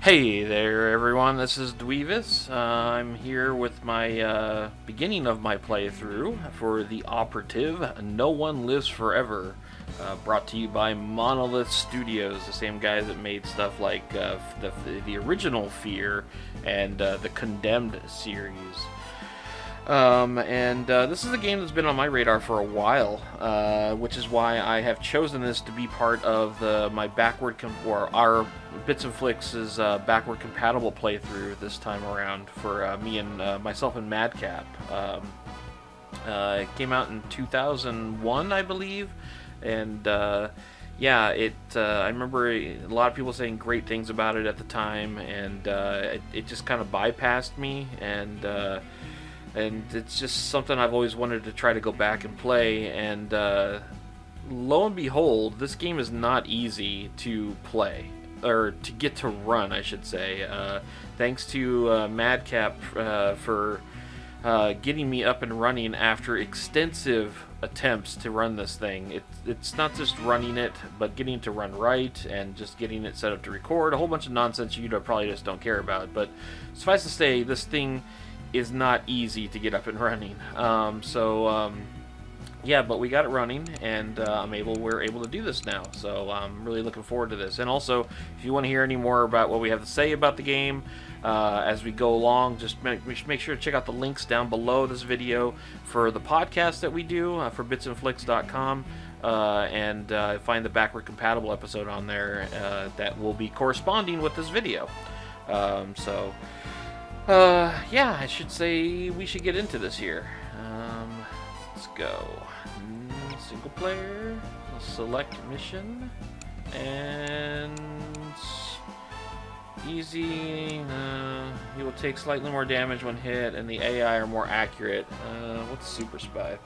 Hey there everyone, this is Dweevis. I'm here with my beginning of my playthrough for the Operative, No One Lives Forever, brought to you by Monolith Studios, the same guys that made stuff like the original Fear and the Condemned series. This is a game that's been on my radar for a while, which is why I have chosen this to be part of my our Bits and Flicks' backward compatible playthrough this time around for me and myself and Madcap. It came out in 2001, I believe, and yeah, I remember a lot of people saying great things about it at the time, and it just kind of bypassed me, and it's just something I've always wanted to try to go back and play, and lo and behold, this game is not easy to play, or to get to run, I should say. Thanks to Madcap for getting me up and running after extensive attempts to run this thing. It's not just running it, but getting it to run right, and just getting it set up to record, a whole bunch of nonsense you probably just don't care about. But suffice to say, this thing is not easy to get up and running. Yeah, but we got it running, and we're able to do this now. So I'm really looking forward to this. And also, if you want to hear any more about what we have to say about the game as we go along, just make sure to check out the links down below this video for the podcast that we do for bitsandflicks.com, and find the backward compatible episode on there that will be corresponding with this video. Yeah, I should say we should get into this here. Let's go. Single player, select mission, and easy. You will take slightly more damage when hit, and the AI are more accurate. What's Super Spy?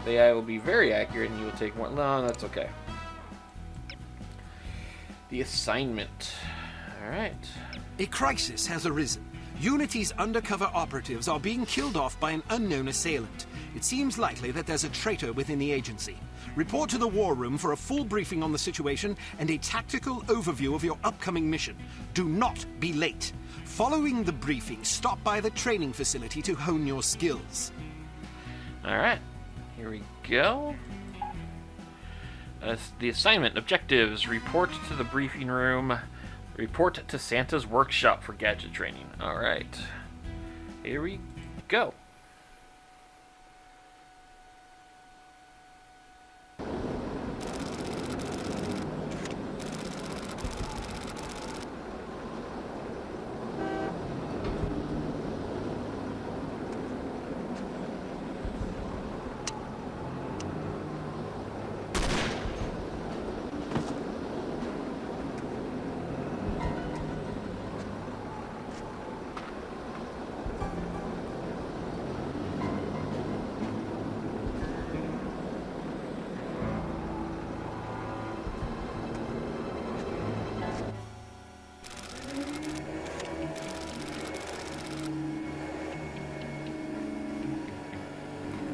The AI will be very accurate, and you will take more. No, that's okay. The assignment. Alright. A crisis has arisen. Unity's undercover operatives are being killed off by an unknown assailant. It seems likely that there's a traitor within the agency. Report to the war room for a full briefing on the situation and a tactical overview of your upcoming mission. Do not be late. Following the briefing, stop by the training facility to hone your skills. Alright, here we go. The assignment objectives: report to the briefing room. Report to Santa's workshop for gadget training. Alright. Here we go.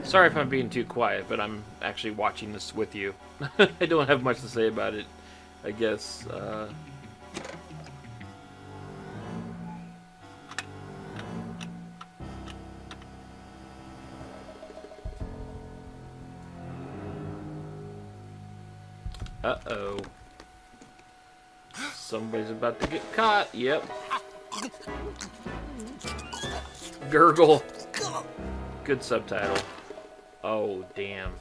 Sorry if I'm being too quiet, but I'm actually watching this with you. I don't have much to say about it, I guess. Uh-oh. Somebody's about to get caught. Yep. Gurgle. Good subtitle. Oh, damn.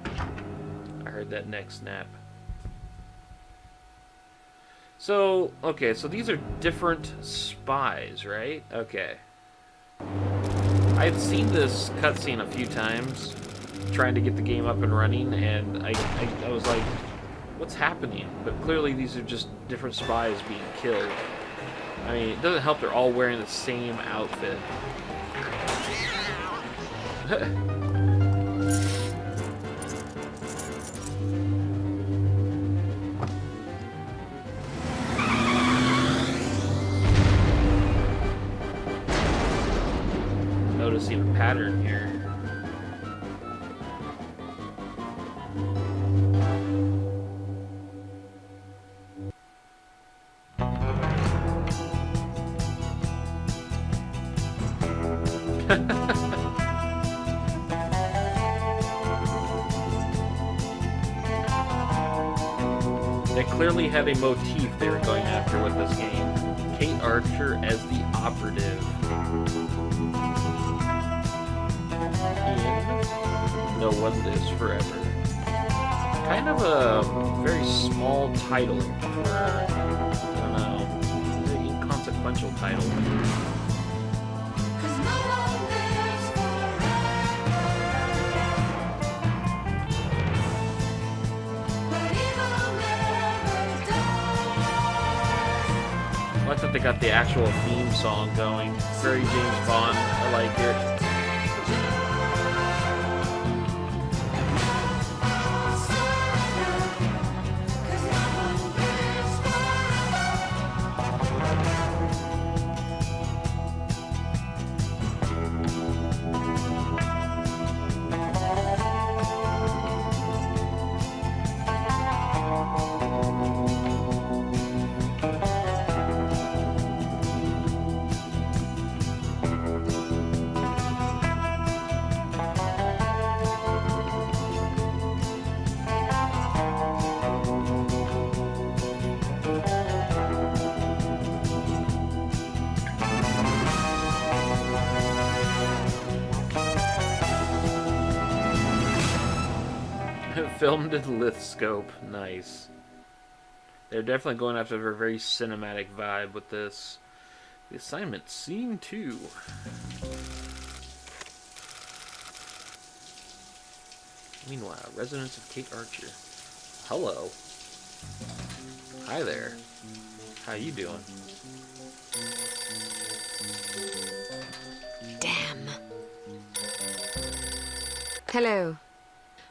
I heard that neck snap. So, okay, so these are different spies, right? Okay. I've seen this cutscene a few times, trying to get the game up and running, and I was like, what's happening? But clearly these are just different spies being killed. I mean, it doesn't help they're all wearing the same outfit. Noticing a pattern here. They clearly had a motif they were going after with this game. Kate Archer as the operative. In No One Lives Forever. Kind of a very small title for, I don't know, very inconsequential title. I like that they got the actual theme song going. Very James Bond. I like it. Filmed in Lithscope. Nice. They're definitely going after a very cinematic vibe with this. The assignment, Scene 2. Meanwhile, residence of Kate Archer. Hello. Hi there. How you doing? Damn. Hello.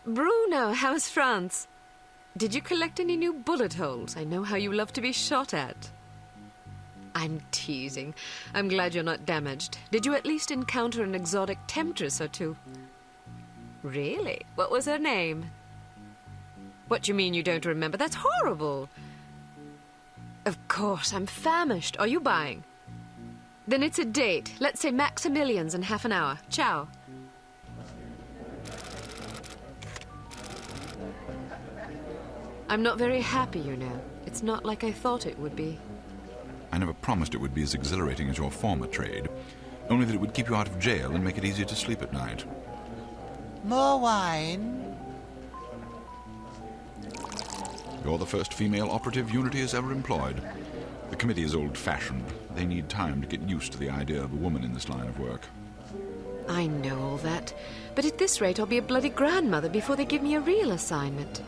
Bruno, how's France? Did you collect any new bullet holes? I know how you love to be shot at. I'm teasing. I'm glad you're not damaged. Did you at least encounter an exotic temptress or two? Really? What was her name? What do you mean you don't remember? That's horrible. Of course, I'm famished. Are you buying? Then it's a date. Let's say Maximilian's in half an hour. Ciao. I'm not very happy, you know. It's not like I thought it would be. I never promised it would be as exhilarating as your former trade, only that it would keep you out of jail and make it easier to sleep at night. More wine? You're the first female operative Unity has ever employed. The committee is old-fashioned. They need time to get used to the idea of a woman in this line of work. I know all that, but at this rate I'll be a bloody grandmother before they give me a real assignment.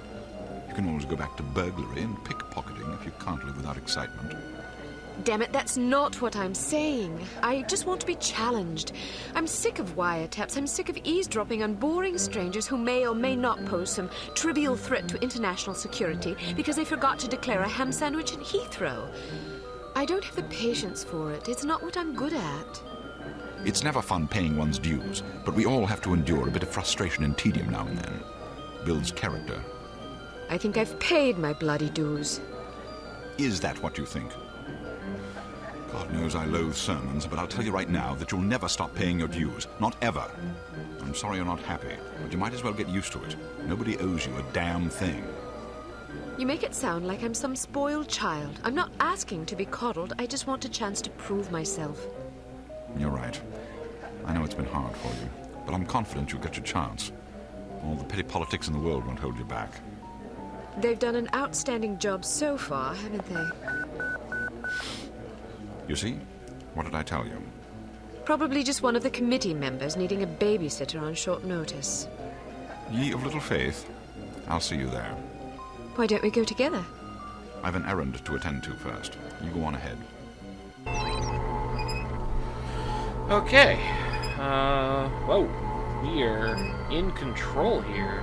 You can always go back to burglary and pickpocketing if you can't live without excitement. Damn it, that's not what I'm saying. I just want to be challenged. I'm sick of wiretaps. I'm sick of eavesdropping on boring strangers who may or may not pose some trivial threat to international security because they forgot to declare a ham sandwich in Heathrow. I don't have the patience for it. It's not what I'm good at. It's never fun paying one's dues, but we all have to endure a bit of frustration and tedium now and then. Builds character. I think I've paid my bloody dues. Is that what you think? God knows I loathe sermons, but I'll tell you right now that you'll never stop paying your dues. Not ever. I'm sorry you're not happy, but you might as well get used to it. Nobody owes you a damn thing. You make it sound like I'm some spoiled child. I'm not asking to be coddled. I just want a chance to prove myself. You're right. I know it's been hard for you, but I'm confident you'll get your chance. All the petty politics in the world won't hold you back. They've done an outstanding job so far, haven't they? You see? What did I tell you? Probably just one of the committee members needing a babysitter on short notice. Ye of little faith. I'll see you there. Why don't we go together? I've an errand to attend to first. You go on ahead. Okay. Whoa. We are in control here.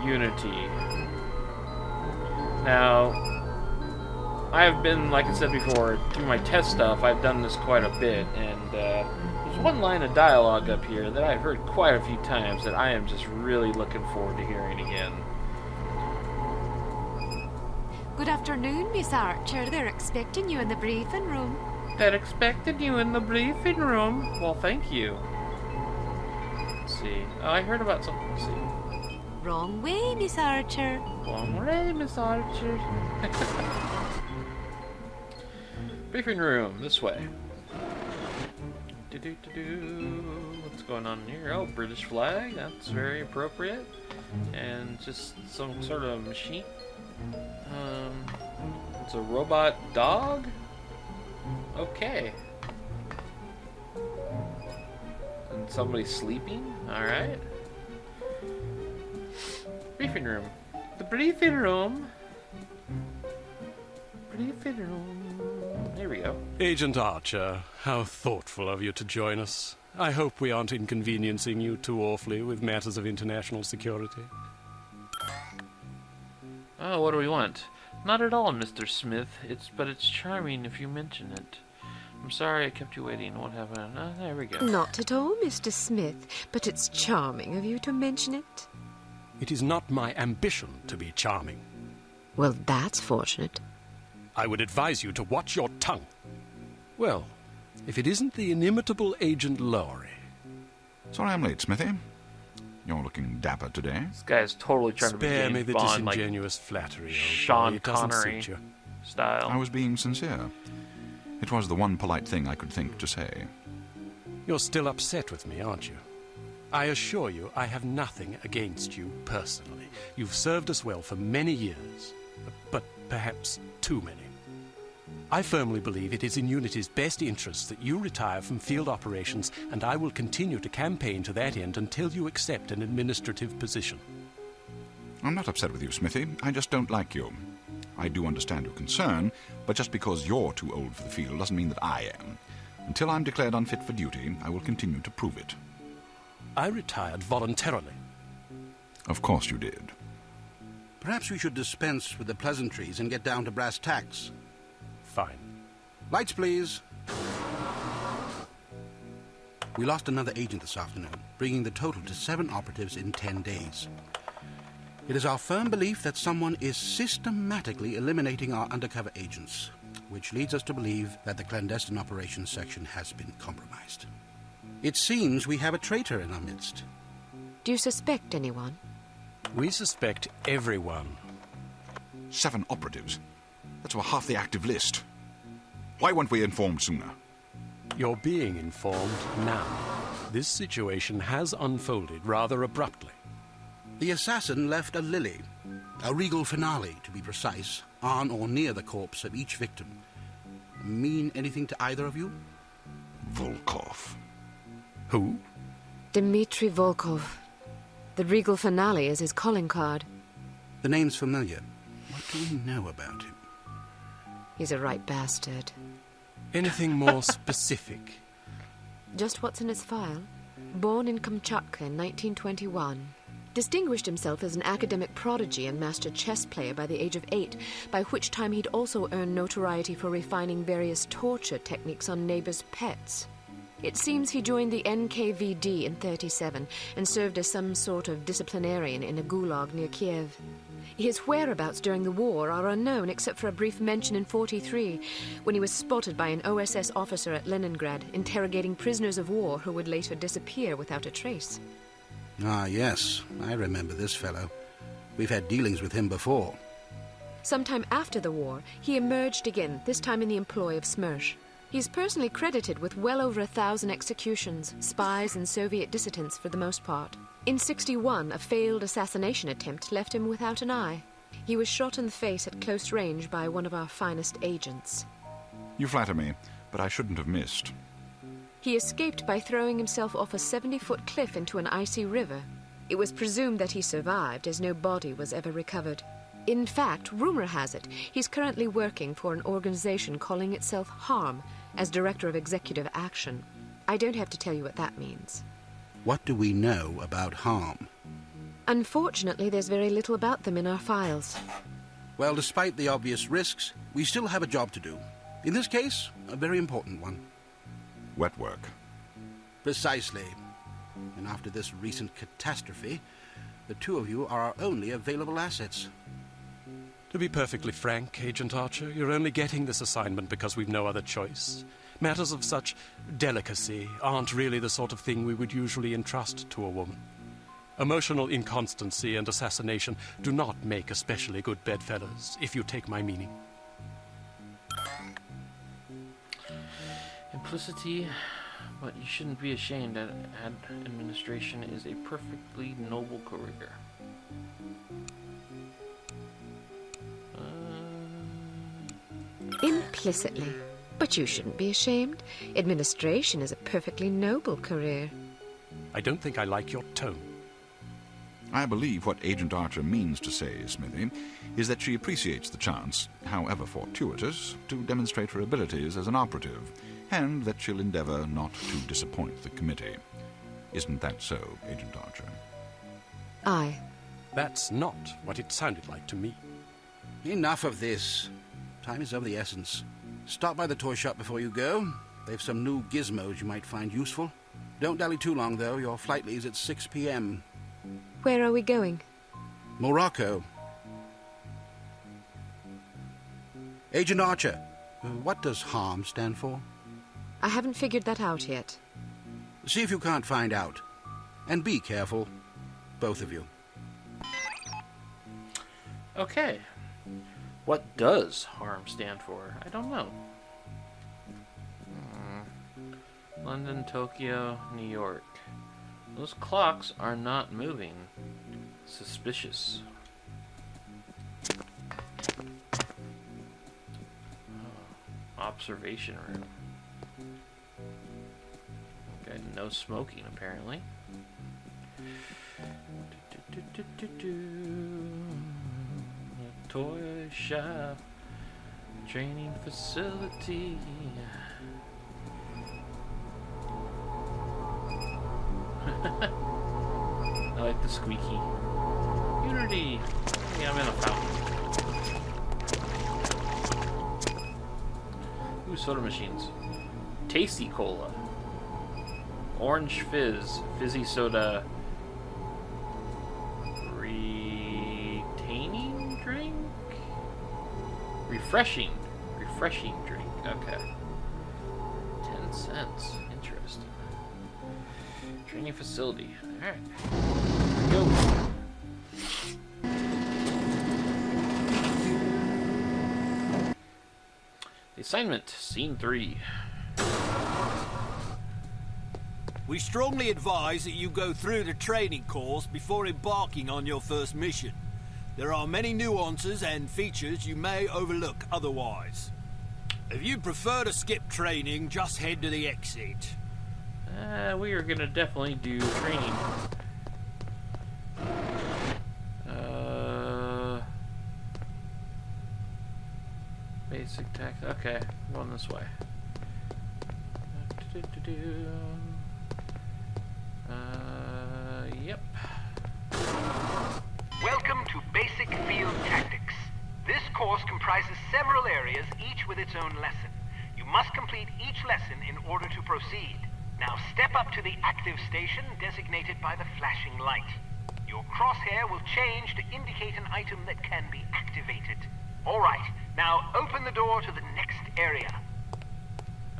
Unity. Now, I have been, like I said before, through my test stuff, I've done this quite a bit, and there's one line of dialogue up here that I've heard quite a few times that I am just really looking forward to hearing again. Good afternoon, Miss Archer. They're expecting you in the briefing room. They're expecting you in the briefing room. Well, thank you. Let's see. Oh, I heard about something. Let's see. wrong way, Miss Archer. Long way, Miss Archer. Briefing room, this way. What's going on here? Oh, British flag. That's very appropriate. And just some sort of machine. It's a robot dog? Okay. And somebody sleeping? Alright. Briefing room. The briefing room. Briefing room. Here we go. Agent Archer, how thoughtful of you to join us. I hope we aren't inconveniencing you too awfully with matters of international security. Oh, what do we want? Not at all, Mr. Smith. But it's charming if you mention it. I'm sorry I kept you waiting. What happened? There we go. Not at all, Mr. Smith, but it's charming of you to mention it. It is not my ambition to be charming. Well, that's fortunate. I would advise you to watch your tongue. Well, if it isn't the inimitable Agent Lowry. Sorry I'm late, Smithy. You're looking dapper today. This guy is totally trying to be Spare me James the Bond, like disingenuous flattery, old Sean boy. It doesn't Connery suit you. style. I was being sincere. It was the one polite thing I could think to say. You're still upset with me, aren't you? I assure you I have nothing against you personally. You've served us well for many years, but perhaps too many. I firmly believe it is in Unity's best interests that you retire from field operations, and I will continue to campaign to that end until you accept an administrative position. I'm not upset with you, Smithy. I just don't like you. I do understand your concern, but just because you're too old for the field doesn't mean that I am. Until I'm declared unfit for duty, I will continue to prove it. I retired voluntarily. Of course you did. Perhaps we should dispense with the pleasantries and get down to brass tacks. Fine. Lights, please. We lost another agent this afternoon, bringing the total to 7 operatives in 10 days. It is our firm belief that someone is systematically eliminating our undercover agents, which leads us to believe that the clandestine operations section has been compromised. It seems we have a traitor in our midst. Do you suspect anyone? We suspect everyone. 7 operatives. That's over half the active list. Why weren't we informed sooner? You're being informed now. This situation has unfolded rather abruptly. The assassin left a lily, a regal finale to be precise, on or near the corpse of each victim. Mean anything to either of you? Volkov. Who? Dmitri Volkov. The regal finale is his calling card. The name's familiar. What do we know about him? He's a right bastard. Anything more specific? Just what's in his file. Born in Kamchatka in 1921. Distinguished himself as an academic prodigy and master chess player by the age of 8, by which time he'd also earned notoriety for refining various torture techniques on neighbors' pets. It seems he joined the NKVD in 37 and served as some sort of disciplinarian in a gulag near Kiev. His whereabouts during the war are unknown except for a brief mention in 43, when he was spotted by an OSS officer at Leningrad interrogating prisoners of war who would later disappear without a trace. Ah, yes, I remember this fellow. We've had dealings with him before. Sometime after the war, he emerged again, this time in the employ of Smersh. He's personally credited with well over 1,000 executions, spies and Soviet dissidents for the most part. In 61, a failed assassination attempt left him without an eye. He was shot in the face at close range by one of our finest agents. You flatter me, but I shouldn't have missed. He escaped by throwing himself off a 70-foot cliff into an icy river. It was presumed that he survived, as no body was ever recovered. In fact, rumor has it, he's currently working for an organization calling itself HARM, as Director of Executive Action. I don't have to tell you what that means. What do we know about harm? Unfortunately, there's very little about them in our files. Well, despite the obvious risks, we still have a job to do. In this case, a very important one. Wet work. Precisely. And after this recent catastrophe, the two of you are our only available assets. To be perfectly frank, Agent Archer, you're only getting this assignment because we've no other choice. Matters of such delicacy aren't really the sort of thing we would usually entrust to a woman. Emotional inconstancy and assassination do not make especially good bedfellows, if you take my meaning. Implicity, but you shouldn't be ashamed that administration is a perfectly noble career. Implicitly. But you shouldn't be ashamed. Administration is a perfectly noble career. I don't think I like your tone. I believe what Agent Archer means to say, Smithy, is that she appreciates the chance, however fortuitous, to demonstrate her abilities as an operative, and that she'll endeavor not to disappoint the committee. Isn't that so, Agent Archer? Aye. That's not what it sounded like to me. Enough of this. Time is of the essence. Stop by the toy shop before you go. They've some new gizmos you might find useful. Don't dally too long, though. Your flight leaves at 6 p.m. Where are we going? Morocco. Agent Archer, what does HARM stand for? I haven't figured that out yet. See if you can't find out. And be careful, both of you. Okay. What does HARM stand for? I don't know. London, Tokyo, New York. Those clocks are not moving. Suspicious. Observation room. Okay, no smoking apparently. A toy shop, training facility. I like the squeaky. Unity! Yeah, I'm in a fountain. Ooh, soda machines. Tasty Cola. Orange Fizz. Fizzy soda. Retaining drink? Refreshing. Refreshing drink. Okay. 10 cents. Interesting. Training facility. Alright. Go. The assignment, scene 3. We strongly advise that you go through the training course before embarking on your first mission. There are many nuances and features you may overlook otherwise. If you prefer to skip training, just head to the exit. We are gonna definitely do training. Basic tax. Okay, going this way. Yep. Welcome to Basic Field Tactics. This course comprises several areas, each with its own lesson. You must complete each lesson in order to proceed. Now step up to the active station designated by the flashing light. Your crosshair will change to indicate an item that can be activated. All right, now open the door to the next area.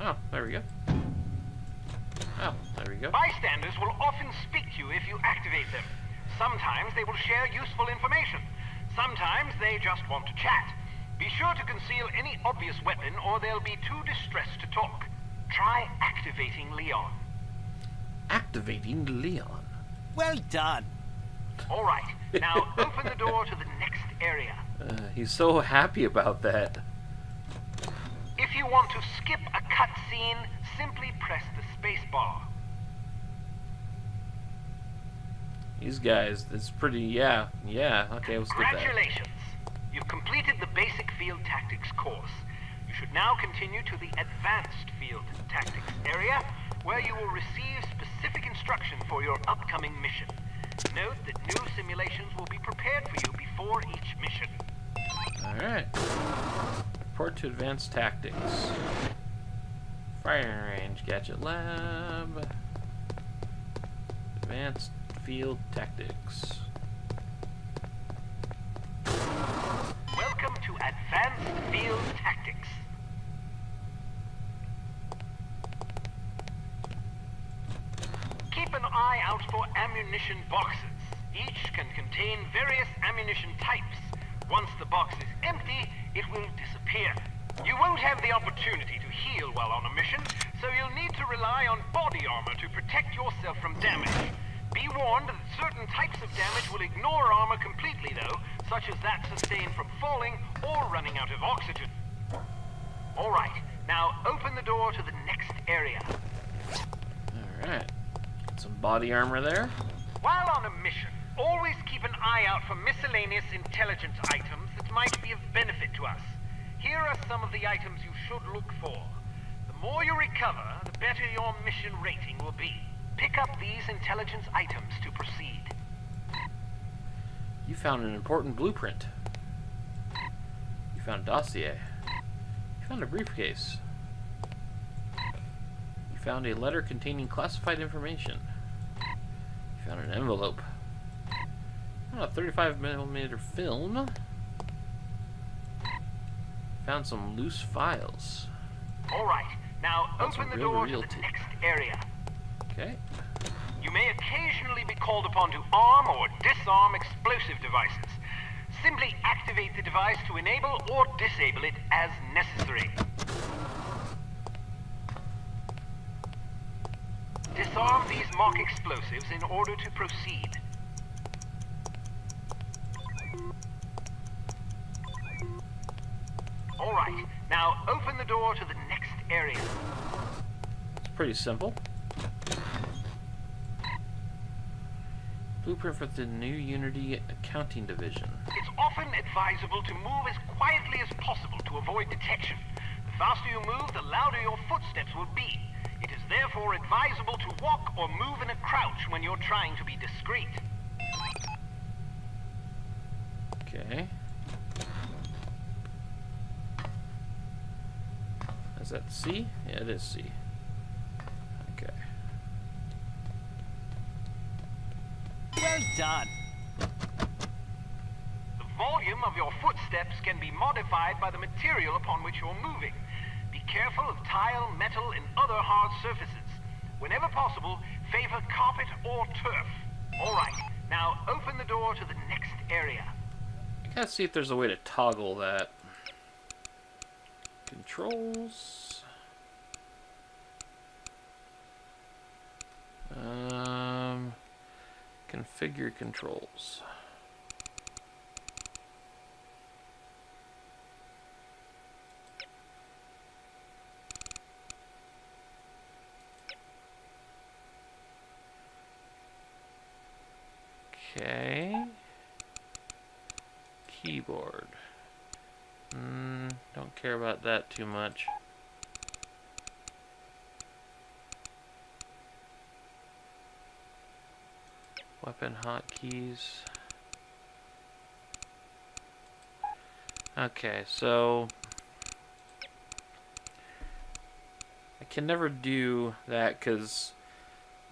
Oh, there we go. Oh, there we go. Bystanders will often speak to you if you activate them. Sometimes they will share useful information. Sometimes they just want to chat. Be sure to conceal any obvious weapon or they'll be too distressed to talk. Try activating Leon. Activating Leon. Well done. All right, now open the door to the next area. He's so happy about that. If you want to skip a cutscene, simply press the space bar. These guys, it's pretty, yeah, okay, we'll skip that. Congratulations! You've completed the Basic Field Tactics course. You should now continue to the Advanced Field Tactics area, where you will receive specific instruction for your upcoming mission. Note that new simulations will be prepared for you before each mission. Alright. Report to Advanced Tactics. Firing Range Gadget Lab. Advanced Field Tactics. Welcome to Advanced Field Tactics. Keep an eye out for ammunition boxes. Each can contain various ammunition types. Once the box is empty, it will disappear. You won't have the opportunity to heal while on a mission, so you'll need to rely on body armor to protect yourself from damage. Be warned that certain types of damage will ignore armor completely, though, such as that sustained from falling or running out of oxygen. Alright, now open the door to the next area. Alright. Got some body armor there. While on a mission, always keep an eye out for miscellaneous intelligence items that might be of benefit to us. Here are some of the items you should look for. The more you recover, the better your mission rating will be. Pick up these intelligence items to proceed. You found an important blueprint. You found a dossier. You found a briefcase. You found a letter containing classified information. You found an envelope. Oh, a 35mm film. Found some loose files. Alright, now That's open the real door to realty. the next area. Okay. You may occasionally be called upon to arm or disarm explosive devices. Simply activate the device to enable or disable it as necessary. Disarm these mock explosives in order to proceed. Alright, now open the door to the next area. It's pretty simple. Blueprint for the new Unity accounting division. It's often advisable to move as quietly as possible to avoid detection. The faster you move, the louder your footsteps will be. It is therefore advisable to walk or move in a crouch when you're trying to be discreet. Okay. Is that C? Yeah, it is C. Okay. Well done. The volume of your footsteps can be modified by the material upon which you're moving. Be careful of tile, metal, and other hard surfaces. Whenever possible, favor carpet or turf. Alright, now open the door to the next area. I gotta see if there's a way to toggle that. Controls. Configure controls. Okay. Keyboard. Don't care about that too much. Weapon hotkeys. Okay, so I can never do that because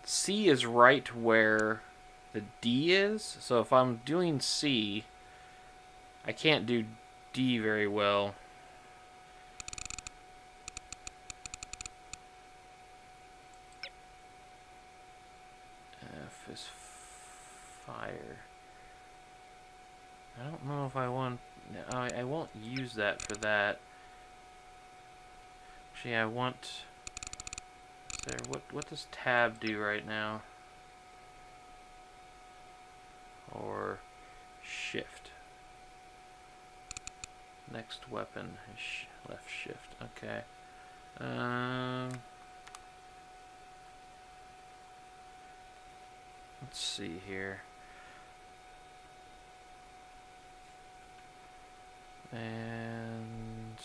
C is right where the D is. So if I'm doing C, I can't do D very well. F is fire. I don't know if I want... I won't use that for that. Actually, I want... Is there, what does tab do right now? Or shift. Next weapon is left shift. Okay. Let's see here. And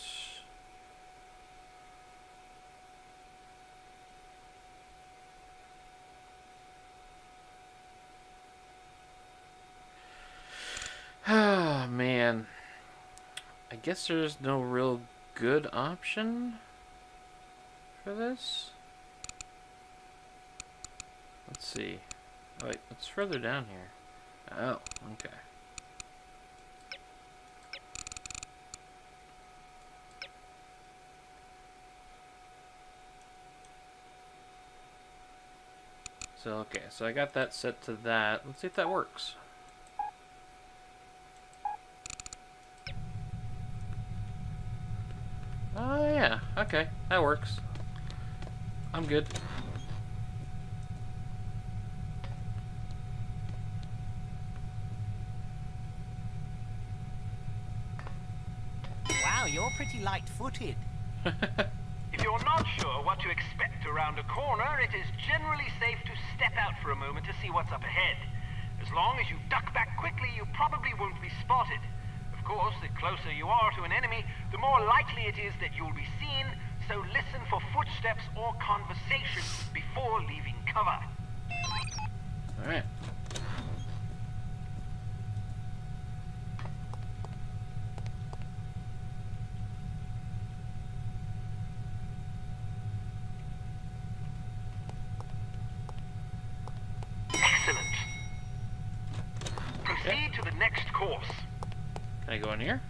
oh man, I guess there's no real good option for this. Let's see. Oh, wait, it's further down here. Oh, okay. So, okay, so I got that set to that. Let's see if that works. Okay, that works. I'm good. Wow, you're pretty light-footed. If you're not sure what to expect around a corner, it is generally safe to step out for a moment to see what's up ahead. As long as you duck back quickly, you probably won't be spotted. Of course, the closer you are to an enemy, the more likely it is that you'll be seen, so listen for footsteps or conversation before leaving cover. Alright. Excellent. Proceed to the next course. Can I go in here?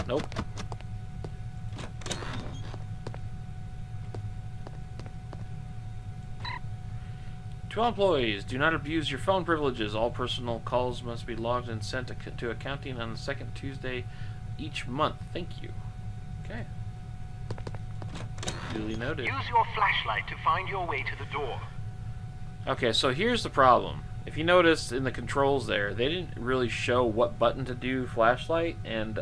Nope. To all employees, do not abuse your phone privileges. All personal calls must be logged and sent to accounting on the second Tuesday each month. Thank you. Okay. Duly noted. Use your flashlight to find your way to the door. Okay, so here's the problem. If you notice in the controls there, they didn't really show what button to do flashlight, and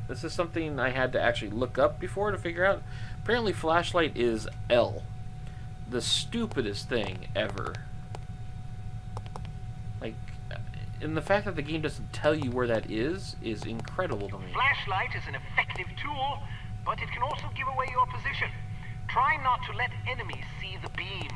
this is something I had to actually look up before to figure out. Apparently flashlight is L. The stupidest thing ever. Like, and the fact that the game doesn't tell you where that is incredible to me. Flashlight is an effective tool, but it can also give away your position. Try not to let enemies see the beam.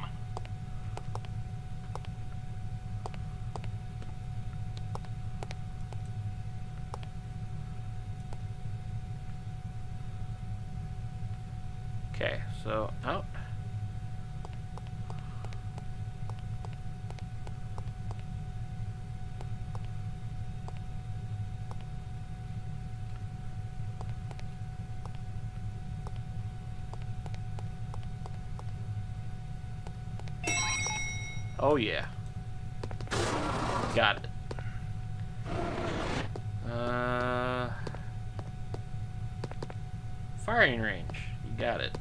Okay, so out. Oh yeah. Got it. Firing range. You got it.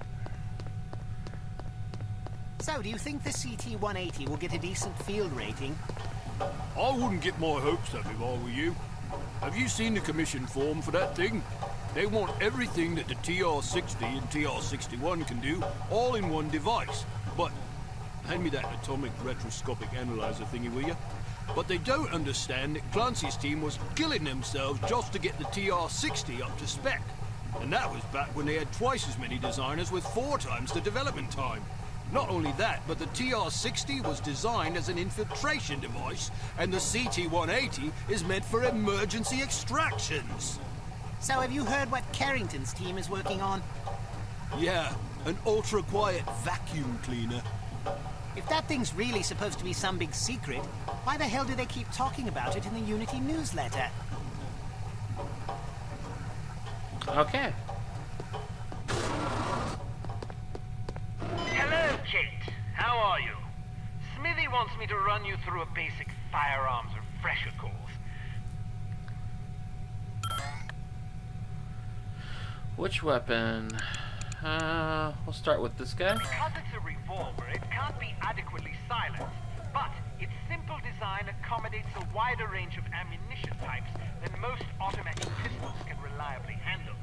So, do you think the CT-180 will get a decent field rating? I wouldn't get my hopes up if I were you. Have you seen the commission form for that thing? They want everything that the TR-60 and TR-61 can do, all in one device. But, hand me that atomic retroscopic analyzer thingy, will you? But they don't understand that Clancy's team was killing themselves just to get the TR-60 up to spec. And that was back when they had twice as many designers with 4 times the development time. Not only that, but the TR-60 was designed as an infiltration device, and the CT-180 is meant for emergency extractions. So, have you heard what Carrington's team is working on? Yeah, an ultra-quiet vacuum cleaner. If that thing's really supposed to be some big secret, why the hell do they keep talking about it in the Unity newsletter? Okay. Hello, Kate. How are you? Smithy wants me to run you through a basic firearms refresher course. Which weapon? We'll start with this guy. Because it's a revolver, it can't be adequately silenced, but its simple design accommodates a wider range of ammunition types than most automatic pistols can reliably handle.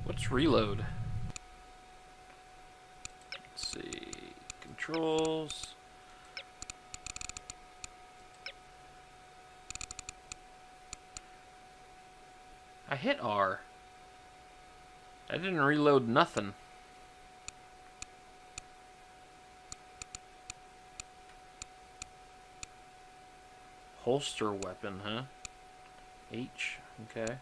What's reload? Let's see. Controls. I hit R. I didn't reload nothing. Holster weapon, huh? H, okay.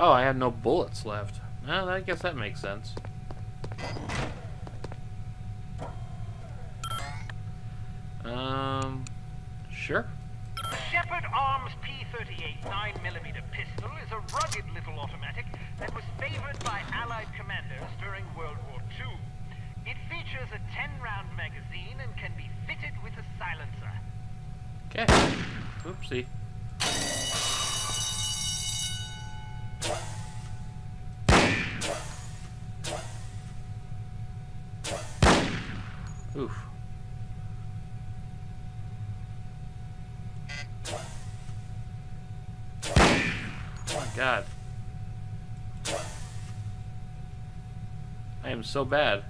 Oh, I had no bullets left. Well, I guess that makes sense. Sure. The Shepherd Arms P-38 9mm pistol is a rugged little automatic that was favored by Allied commanders during World War II. It features a 10-round magazine and can be fitted with a silencer. Okay. Oopsie. Oof. Oh my god. I am so bad.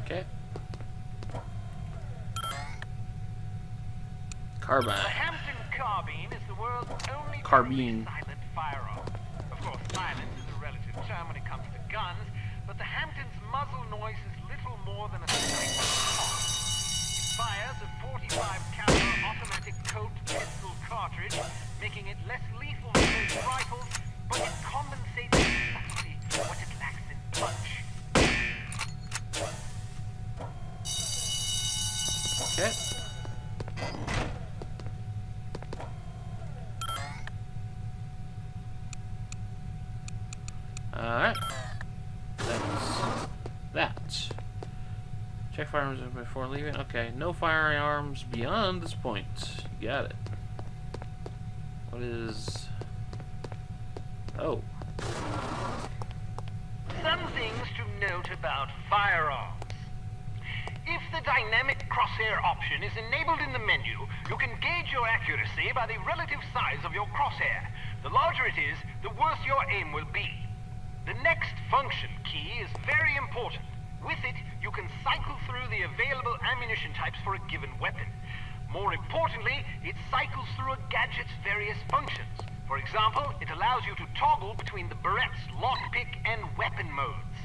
Okay. Carbine. The Hampton carbine is the world's only Carbine. silent firearm. Of course, silence is a relative term when it comes to guns, but the Hampton's muzzle noise is little more than a sniper's cough. It fires a 45-caliber automatic Colt pistol cartridge, making it less lethal than most rifles, but it compensates subtly for what it lacks in punch. Okay. Alright. That's that. Check firearms before leaving. Okay, no firearms beyond this point. You got it. What is... Oh. Some things to note about firearms. If the dynamic crosshair option is enabled in the menu, you can gauge your accuracy by the relative size of your crosshair. The larger it is, the worse your aim will be. The next function key is very important. With it, you can cycle through the available ammunition types for a given weapon. More importantly, it cycles through a gadget's various functions. For example, it allows you to toggle between the Barrett's lockpick and weapon modes.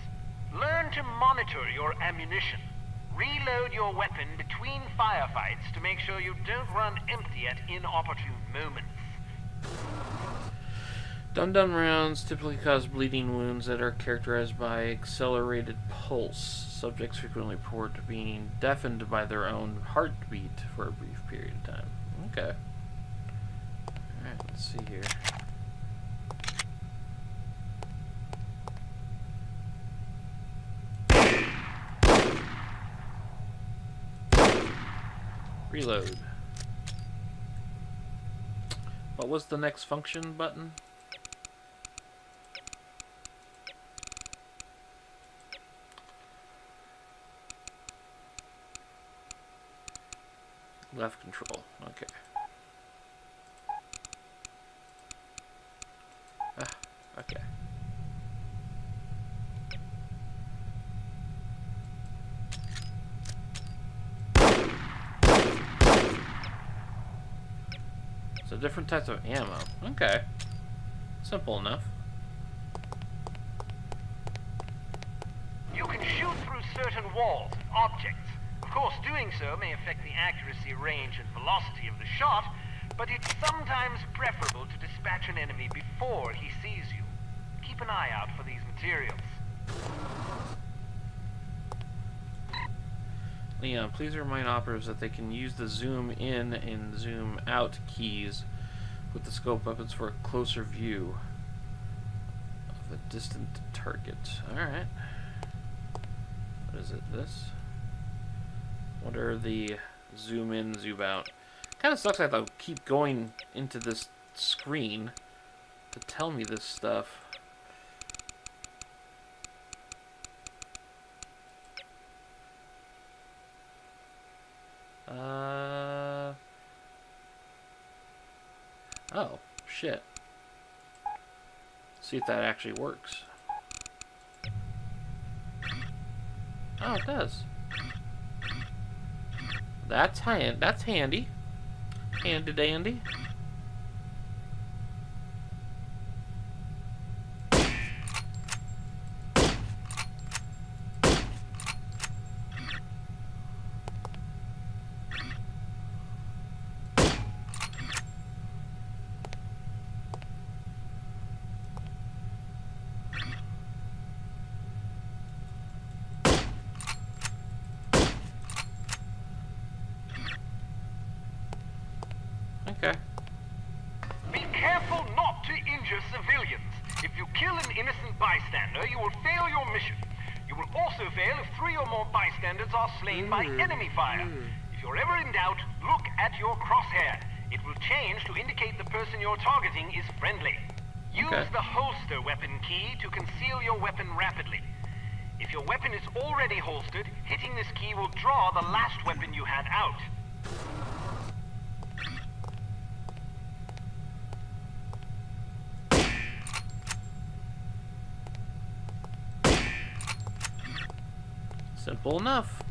Learn to monitor your ammunition. Reload your weapon between firefights to make sure you don't run empty at inopportune moments. Dum-dum rounds typically cause bleeding wounds that are characterized by accelerated pulse. Subjects frequently report being deafened by their own heartbeat for a brief period of time. Okay. Alright, let's see here. Reload. What was the next function button? Left control. Okay. Okay. So different types of ammo. Okay. Simple enough. You can shoot through certain walls and objects. Of course, doing so may affect the accuracy, range, and velocity of the shot, but it's sometimes preferable to dispatch an enemy before he sees you. Keep an eye out for these materials. Leon, please remind operatives that they can use the zoom in and zoom out keys with the scope weapons for a closer view of a distant target. Alright. What is it? This? What are the zoom in, zoom out? Kind of sucks I have to keep going into this screen to tell me this stuff. Oh, shit. See if that actually works. Oh, it does. That's handy. Handy dandy. careful not to injure civilians. If you kill an innocent bystander, you will fail your mission. You will also fail if 3 or more bystanders are slain by enemy fire. If you're ever in doubt, look at your crosshair. It will change to indicate the person you're targeting is friendly. Use the holster weapon key to conceal your weapon rapidly. If your weapon is already holstered, hitting this key will draw the last weapon you had out. Simple enough.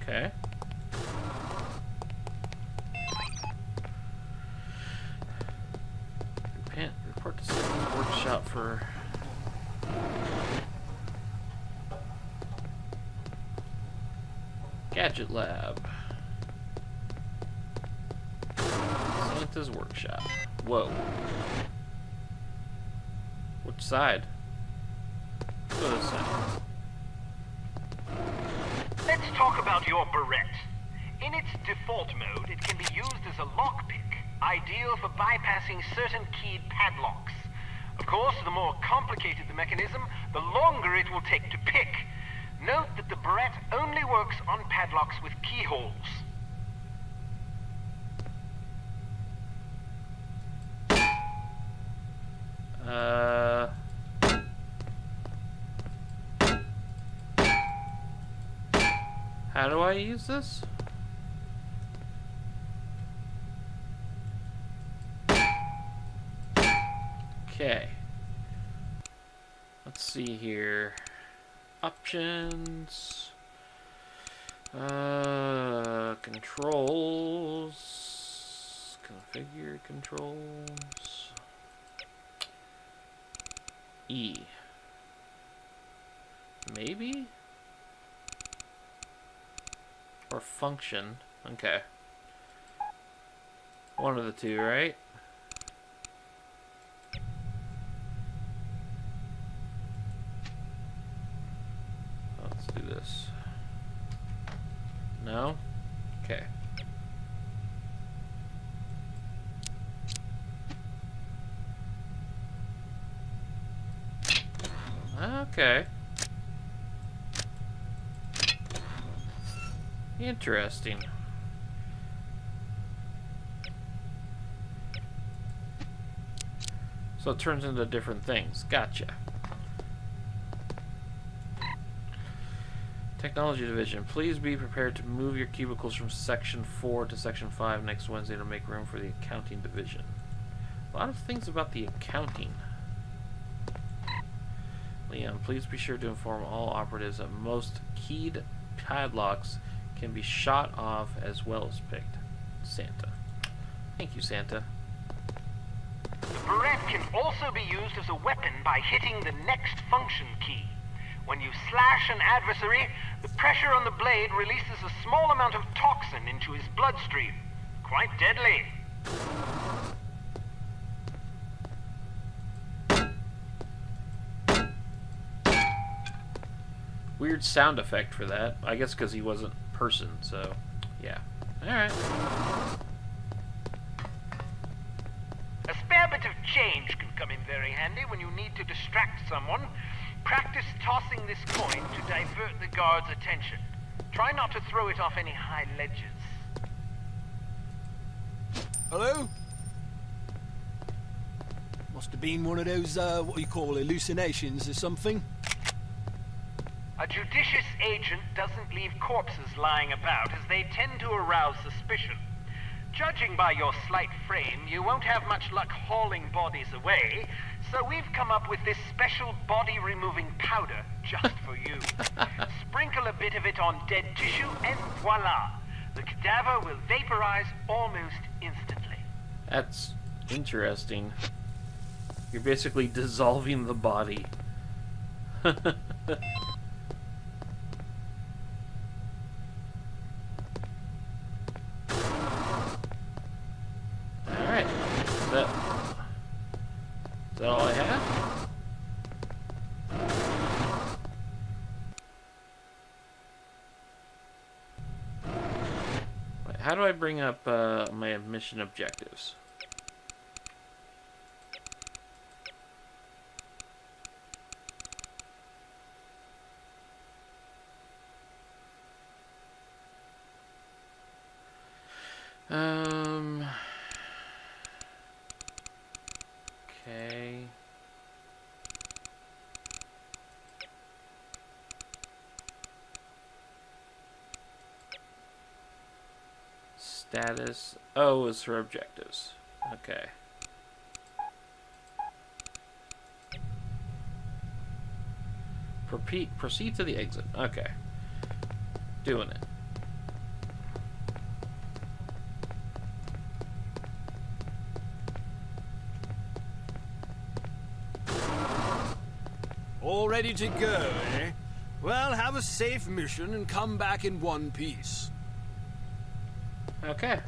Okay. Report to Santa's workshop for... Gadget Lab. Santa's workshop. Whoa. Which side? Go this side. Let's talk about your Barrette. In its default mode, it can be used as a lockpick, ideal for bypassing certain keyed padlocks. Of course, the more complicated the mechanism, the longer it will take to pick. Note that the Barrette only works on padlocks with keyholes. How do I use this? Okay. Let's see here. Options. Controls. Configure controls. E. Maybe? Or function. Okay. One of the two, right? Let's do this. No? Okay. Okay. Interesting. So it turns into different things. Gotcha. Technology Division. Please be prepared to move your cubicles from Section 4 to Section 5 next Wednesday to make room for the Accounting Division. A lot of things about the accounting. Leon, please be sure to inform all operatives that most keyed padlocks can be shot off as well as picked. Santa. Thank you, Santa. The Barrette can also be used as a weapon by hitting the next function key. When you slash an adversary, the pressure on the blade releases a small amount of toxin into his bloodstream. Quite deadly. Weird sound effect for that. I guess because he wasn't a person, so yeah. Alright. A spare bit of change can come in very handy when you need to distract someone. Practice tossing this coin to divert the guard's attention. Try not to throw it off any high ledges. Hello? Must have been one of those, what you call hallucinations or something. A judicious agent doesn't leave corpses lying about, as they tend to arouse suspicion. Judging by your slight frame, you won't have much luck hauling bodies away, so we've come up with this special body-removing powder just for you. Sprinkle a bit of it on dead tissue, and voila! The cadaver will vaporize almost instantly. That's interesting. You're basically dissolving the body. Alright. how do I bring up my mission objectives? Okay. Status. Oh, it's for objectives. Okay. Proceed to the exit. Okay. Doing it. All ready to go, eh? Well, have a safe mission and come back in one piece. Okay.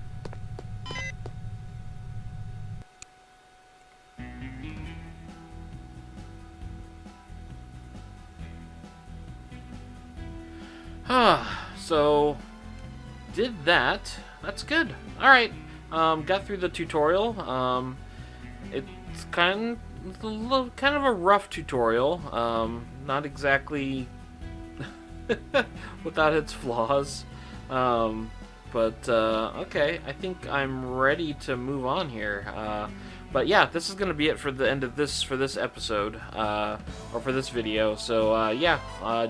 So did that. That's good. All right. Got through the tutorial. It's kind of a rough tutorial. Not exactly without its flaws. But okay, I think I'm ready to move on here. But yeah, this is going to be it for the end of this episode, or for this video. So yeah,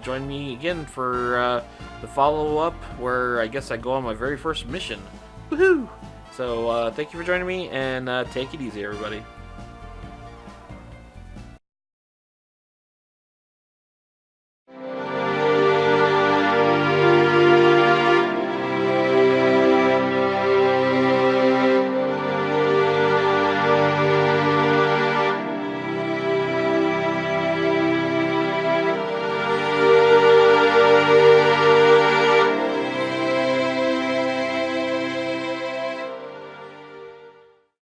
join me again for the follow-up, where I guess I go on my very first mission. Woohoo! So thank you for joining me, and take it easy, everybody.